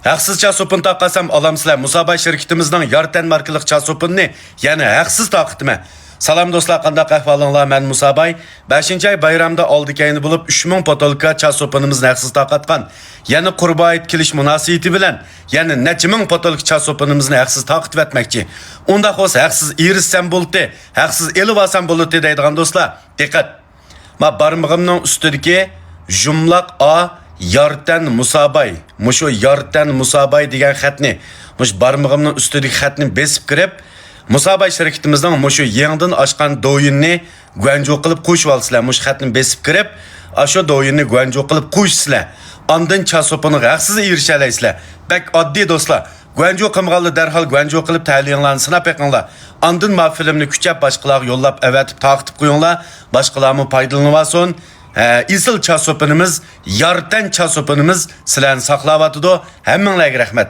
Haqsız çasopun taqasam alamsizlar. Musabay şirketimizning Yartan markalik çasopuni, ya'ni haqsız taqitma. Salam do'stlar, qanday ahvolinglar? Men Musabay 5-ay bayramda oldikayni bo'lib 3000 potolka chasopunimizni haqsiz taqatgan. Ya'ni Qurbayit kelish munosabati bilan, ya'ni necha ming potolka chasopunimizni haqsiz taqitib etmoqchi. Unda bo'lsa haqsiz erishsam bo'ldi, haqsiz elib olsam bo'ldi deydigan do'stlar. Diqqat. Ma barmog'imning ustidagi jumlaq A Yartan Musabay. Mushu Yartan Musabay degan xatni, mush barmog'imning ustidagi xatni besib kirib, Musabay şirketimizden mushu yangidan ochgan do'yinni guanjo qilib qo'shib olsizlar. Mush xatni besib kirib, asho do'yinni guanjo qilib qo'shsizlar. Ondan chasopini haqsiz erishalasizlar. Bak oddiy do'stlar. Guanjo qilganlar darhol guanjo qilib ta'liyinglarni sinab beqinglar. Ondan ma filmni kuchab boshqalarga yo'llab avatib taqitib qo'yinglar. Boshqalarni foydalanib olsin. Isil chasopinimiz, Yartan chasopinimiz sizlarni saqlayotdi. Hammanglarga rahmat.